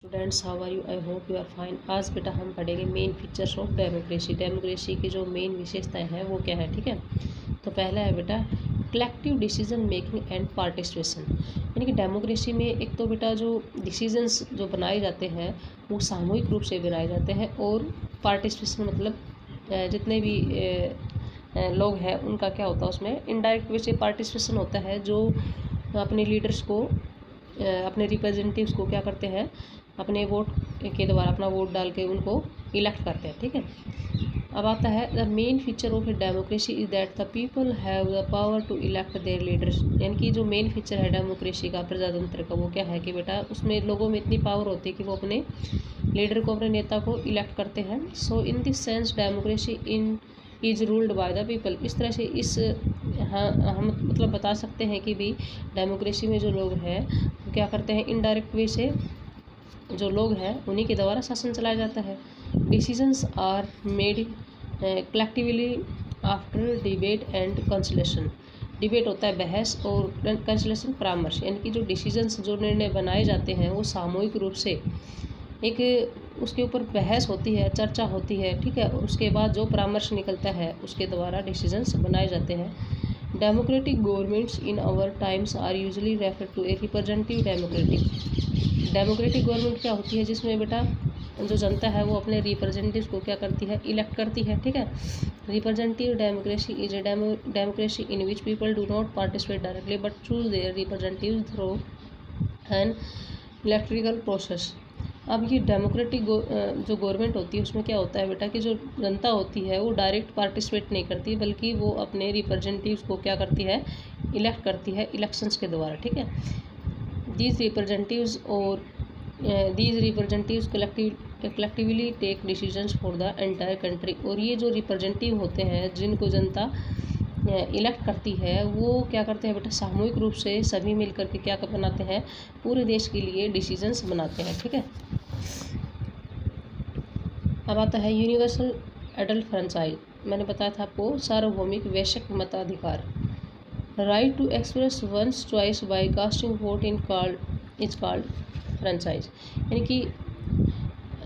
Students, how are you? I hope you are fine. आज बेटा हम पढ़ेंगे main features of democracy. Democracy की जो मेन विशेषताएं हैं वो क्या है, ठीक है। तो पहला है बेटा collective decision making and participation. यानी कि डेमोक्रेसी में एक तो बेटा जो डिसीजंस जो बनाए जाते हैं वो सामूहिक रूप से बनाए जाते हैं, और पार्टिसिपेशन मतलब जितने भी लोग हैं उनका क्या होता है उसमें इनडायरेक्ट वे से पार्टिसिपेशन होता है। जो अपने लीडर्स को अपने रिप्रेजेंटेटिव्स को क्या करते हैं, अपने वोट के द्वारा अपना वोट डाल के उनको इलेक्ट करते हैं, ठीक है। अब आता है the main feature of a democracy is that the people have the power to elect their leaders. यानी कि जो मेन फीचर है डेमोक्रेसी का, प्रजातंत्र का, वो क्या है कि बेटा उसमें लोगों में इतनी पावर होती है कि वो अपने लीडर को, अपने नेता को इलेक्ट करते हैं। So in this sense democracy in is ruled by the people. इस तरह से इस हाँ हम मतलब बता सकते हैं कि भी डेमोक्रेसी में जो लोग हैं वो क्या करते हैं, इनडायरेक्ट वे से जो लोग हैं उन्हीं के द्वारा शासन चलाया जाता है। Decisions are made collectively after debate and consultation. Debate होता है बहस, और कंसलेशन परामर्श। यानी कि जो डिसीजंस जो निर्णय बनाए जाते हैं वो सामूहिक रूप से एक उसके ऊपर बहस होती है, चर्चा होती है, ठीक है, और उसके बाद जो परामर्श निकलता है उसके द्वारा डिसीजंस बनाए जाते हैं। Democratic governments in our times are usually refer to a representative democratic. Democratic government क्या होती है, जिसमें बेटा जो जनता है वो अपने रिप्रेजेंटेटिव्स को क्या करती है, इलेक्ट करती है, ठीक है। Representative democracy is a democracy in which people do not participate directly but choose their representative through an electrical process. अब ये डेमोक्रेटिक जो गवर्नमेंट होती है उसमें क्या होता है बेटा कि जो जनता होती है वो डायरेक्ट पार्टिसिपेट नहीं करती, बल्कि वो अपने रिप्रेजेंटेटिव्स को क्या करती है, इलेक्ट करती है इलेक्शंस के द्वारा, ठीक है। These representatives collectively take decisions for the entire country. और ये जो रिप्रेजेंटेटिव होते हैं जिनको जनता इलेक्ट करती है वो क्या करते हैं बेटा, सामूहिक रूप से सभी मिल करके क्या बनाते हैं, पूरे देश के लिए डिसीजंस बनाते हैं, ठीक है। अब आता है यूनिवर्सल एडल्ट फ्रेंचाइज। मैंने बताया था आपको सार्वभौमिक वैश्विक मताधिकार। Right to express one's choice by casting vote is called franchise. यानी कि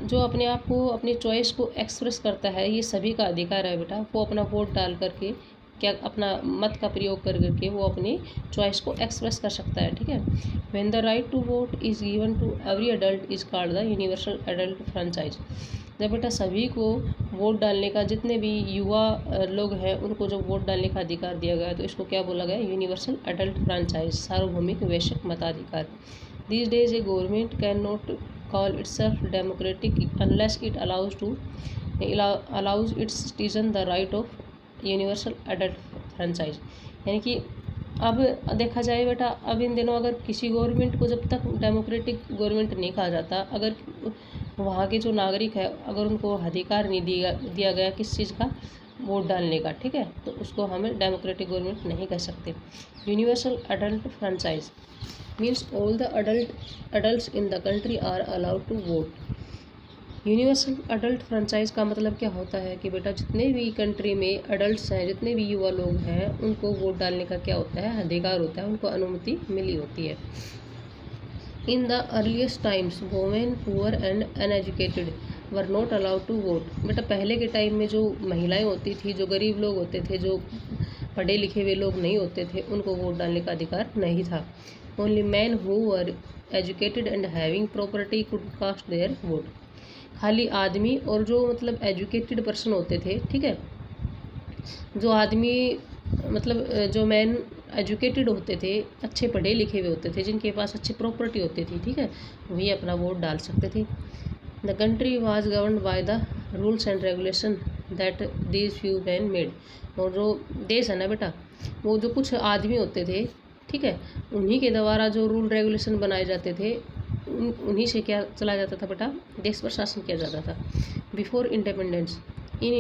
जो अपने आप को, अपनी चॉइस को एक्सप्रेस करता है, ये सभी का अधिकार है बेटा। वो अपना वोट डाल करके क्या, अपना मत का प्रयोग कर करके वो अपनी चॉइस को एक्सप्रेस कर सकता है, ठीक है। When the right to vote is given to every adult is called the universal adult franchise. जब बेटा सभी को वोट डालने का, जितने भी युवा लोग हैं उनको जो वोट डालने का अधिकार दिया गया है, तो इसको क्या बोला गया, यूनिवर्सल एडल्ट फ्रेंचाइज, सार्वभौमिक वैश्विक मताधिकार। These days, a government cannot call itself democratic unless it allows its citizen the right of universal adult franchise। यानी कि अब देखा जाए बेटा, अब इन दिनों अगर किसी गवर्नमेंट को जब तक डेमोक्रेटिक गवर्नमेंट नहीं कहा जाता, अगर वहाँ के जो नागरिक है अगर उनको अधिकार नहीं दिया गया किस चीज़ का, वोट डालने का, ठीक है, तो उसको हमें डेमोक्रेटिक गवर्नमेंट नहीं कह सकते। Universal adult franchise means all the adults in the country are allowed to vote। Universal adult franchise का मतलब क्या होता है कि बेटा जितने भी कंट्री में एडल्ट्स हैं, जितने भी युवा लोग हैं, उनको वोट डालने का क्या होता है, अधिकार होता है, उनको अनुमति मिली होती है। In the earliest times women poor and uneducated were not allowed to vote. बेटा पहले के टाइम में जो महिलाएं होती थी, जो गरीब लोग होते थे, जो पढ़े लिखे हुए लोग नहीं होते थे, उनको वोट डालने का अधिकार नहीं था। Only man who were educated and having property could cast their vote. खाली आदमी और जो मतलब एजुकेटेड पर्सन होते थे, ठीक है, जो आदमी मतलब जो मैन एजुकेटेड होते थे, अच्छे पढ़े लिखे हुए होते थे, जिनके पास अच्छी प्रॉपर्टी होती थी, ठीक है, वही अपना वोट डाल सकते थे। The country was governed by the rules and regulation that these few man made. और जो देश है ना बेटा, वो जो कुछ आदमी होते थे, ठीक है, उन्हीं के द्वारा जो रूल रेगुलेशन बनाए जाते थे, उन्हीं से क्या चला जाता था बेटा, देश पर शासन किया जाता था। Before independence in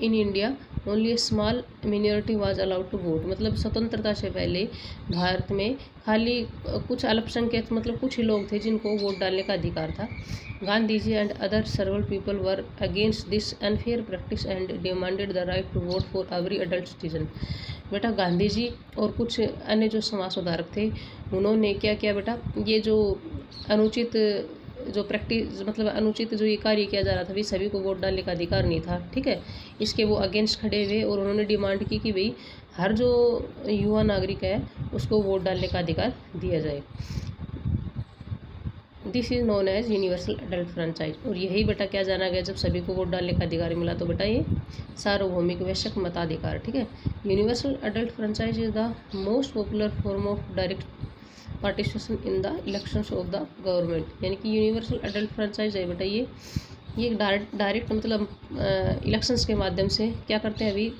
India only a small minority was allowed to vote, मतलब स्वतंत्रता से पहले भारत में खाली कुछ अल्पसंख्यक मतलब कुछ ही लोग थे जिनको वोट डालने का अधिकार था। Gandhi ji and other several people were against this unfair practice and demanded the right to vote for every adult citizen. बेटा गांधी जी और कुछ अन्य जो समाज सुधारक थे उन्होंने क्या किया बेटा, ये जो अनुचित जो प्रैक्टिस मतलब अनुचित जो ये कार्य किया जा रहा था, भाई सभी को वोट डालने का अधिकार नहीं था, ठीक है, इसके वो अगेंस्ट खड़े हुए और उन्होंने डिमांड की कि भाई हर जो युवा नागरिक है उसको वोट डालने का अधिकार दिया जाए। This is known as universal adult franchise. और यही बेटा क्या जाना गया जब सभी को वोट डालने का अधिकार मिला, तो बेटा ये सार्वभौमिक वैश्विक मताधिकार, ठीक है। Universal adult franchise is the most popular form of direct participation in the elections of the government. यानी कि यूनिवर्सल अडल्ट फ्रेंचाइज है बेटा ये डायरेक्ट मतलब इलेक्शंस के माध्यम से क्या करते हैं, अभी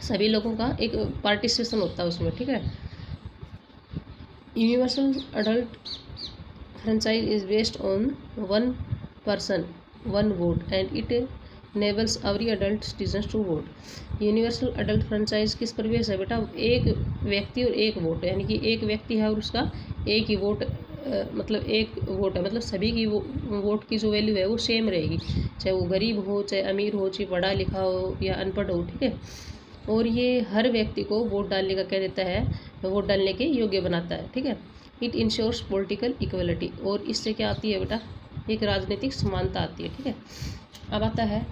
सभी लोगों का एक पार्टिसिपेशन होता है उसमें, ठीक है। Universal adult franchise is based on one person one vote and it enables every adult citizens to vote। Universal adult franchise किस पर बेस है बेटा, एक व्यक्ति और एक वोट, यानी कि एक व्यक्ति है और उसका एक ही वोट मतलब एक वोट है, मतलब सभी की वोट की जो वैल्यू है वो सेम रहेगी, चाहे वो गरीब हो, चाहे अमीर हो, चाहे पढ़ा लिखा हो या अनपढ़ हो, ठीक है। और ये हर व्यक्ति को वोट डालने का क्या देता है, वोट डालने के योग्य बनाता है, ठीक है। इट इंश्योर्स पॉलिटिकल इक्वलिटी, और इससे क्या आती है बेटा, एक राजनीतिक समानता आती है, ठीक है। अब आता है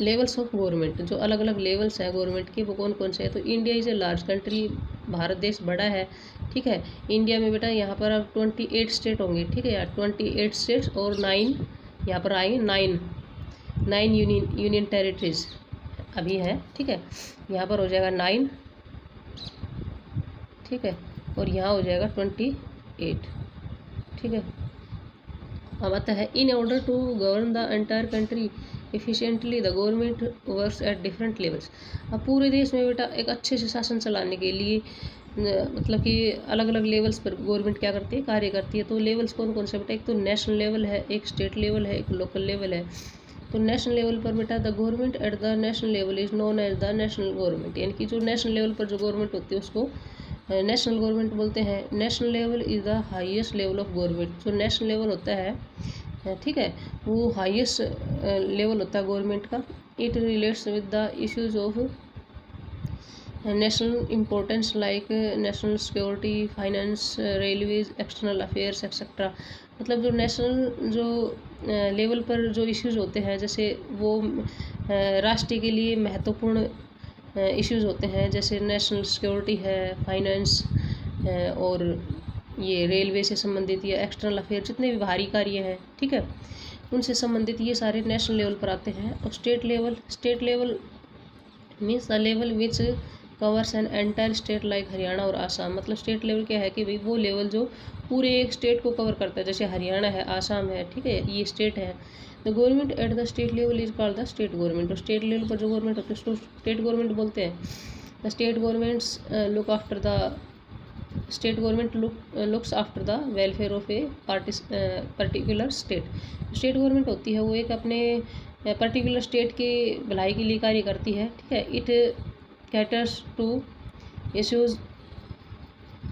लेवल्स ऑफ गवर्नमेंट, जो अलग अलग लेवल्स हैं गवर्नमेंट के वो कौन कौन से हैं। तो India is a large country, Bharat देश बड़ा है, ठीक है। इंडिया में बेटा यहाँ पर अब 28 स्टेट होंगे, ठीक है यार, 28 स्टेट्स और 9 यहाँ पर आएंगे 9 यूनियन टेरिटरीज अभी हैं, ठीक है। यहाँ पर हो जाएगा 9, ठीक है, और यहाँ हो जाएगा 28, ठीक है। अब आता है in order to govern the entire country efficiently the government works at different levels. अब पूरे देश में बेटा एक अच्छे से शासन चलाने के लिए मतलब कि अलग अलग लेवल्स पर गवर्नमेंट क्या करती है, कार्य करती है। तो लेवल्स कौन कौन से बेटा, एक तो नेशनल लेवल है, एक स्टेट लेवल है, एक लोकल लेवल है। तो नेशनल लेवल पर बेटा the government at the national level is known as the national government, यानी कि जो नेशनल लेवल पर जो गवर्नमेंट होती है उसको नेशनल गवर्नमेंट बोलते हैं। National level is the highest level of government, जो नेशनल लेवल होता है, ठीक है, वो हाईएस्ट लेवल होता है गवर्नमेंट का। It relates with the issues of national importance like national security, finance, railways, external affairs etcetera. मतलब जो नेशनल जो लेवल पर जो इश्यूज होते हैं, जैसे वो राष्ट्र के लिए महत्वपूर्ण इश्यूज होते हैं, जैसे नेशनल सिक्योरिटी है, फाइनेंस और ये रेलवे से संबंधित या एक्सटर्नल अफेयर जितने भी बाहरी कार्य हैं, ठीक है, उनसे संबंधित ये सारे नेशनल लेवल पर आते हैं। और state level means the level which covers an entire state like Haryana और आसाम। मतलब स्टेट लेवल क्या है कि भाई वो लेवल जो पूरे एक स्टेट को कवर करता है, जैसे हरियाणा है, आसाम है, ठीक है, ये स्टेट है। The government at the state level is called the state government. और स्टेट लेवल पर जो गवर्नमेंट होती है उसको स्टेट गवर्नमेंट बोलते हैं। The state governments look after the state government looks after the welfare of a particular state. State government होती है वो एक अपने पर्टिकुलर स्टेट के भलाई के लिए कार्य करती है, ठीक है। It caters to issues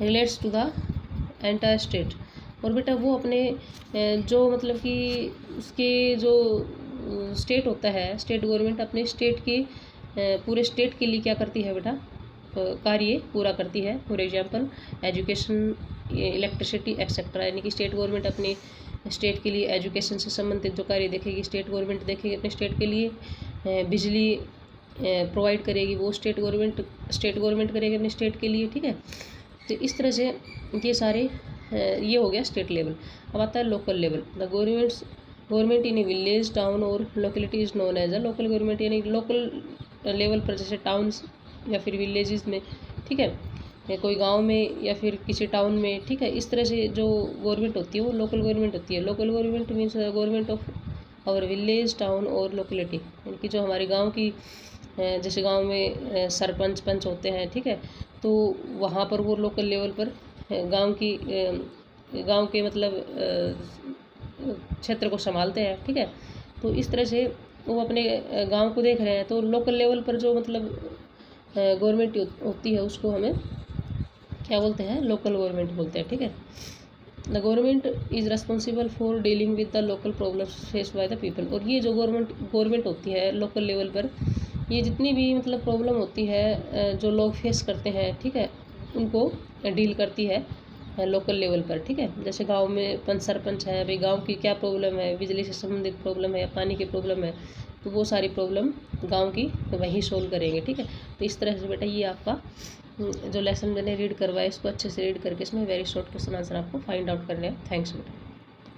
relates to the entire state. और बेटा वो अपने जो मतलब कि उसके जो स्टेट होता है, स्टेट गवर्नमेंट अपने स्टेट के पूरे स्टेट के लिए क्या करती है बेटा, कार्य पूरा करती है। For example education, electricity etcetera. यानी कि स्टेट गवर्नमेंट अपने स्टेट के लिए एजुकेशन से संबंधित जो कार्य देखेगी, स्टेट गवर्नमेंट देखेगी अपने स्टेट के लिए। बिजली प्रोवाइड करेगी वो स्टेट गवर्नमेंट करेगी अपने स्टेट के लिए, ठीक है। तो इस तरह से ये सारे ये हो गया स्टेट लेवल। अब आता है local level. The government in a village, town और locality is known as a local government. यानी लोकल लेवल पर जैसे टाउन्स या फिर विलेजेस में, ठीक है, कोई गांव में या फिर किसी टाउन में, ठीक है, इस तरह से जो गवर्नमेंट होती है वो लोकल गवर्नमेंट होती है। Local government means government of our village, town और लोकेलिटी। यानी कि जो हमारे गांव की जैसे गांव में सरपंच पंच होते हैं, ठीक है, तो वहाँ पर वो लोकल लेवल पर गांव के मतलब क्षेत्र को संभालते हैं, ठीक है। तो इस तरह से वो अपने गांव को देख रहे हैं, तो लोकल लेवल पर जो मतलब गवर्नमेंट होती है उसको हमें क्या बोलते हैं, लोकल गवर्नमेंट बोलते हैं, ठीक है। The government is responsible for dealing with the local problems face by the people. और ये जो गवर्नमेंट होती है लोकल लेवल पर, ये जितनी भी मतलब प्रॉब्लम होती है जो लोग फेस करते हैं, ठीक है, उनको डील करती है लोकल लेवल पर, ठीक है। जैसे गांव में सरपंच है, भाई गांव की क्या प्रॉब्लम है, बिजली से संबंधित प्रॉब्लम है या पानी की प्रॉब्लम है, तो वो सारी प्रॉब्लम गांव की वही सोल्व करेंगे, ठीक है। तो इस तरह से बेटा ये आपका जो लेसन मैंने रीड करवाया, इसको अच्छे से रीड करके इसमें वेरी शॉर्ट क्वेश्चन आंसर आपको फाइंड आउट करने हैं। थैंक्स बेटा।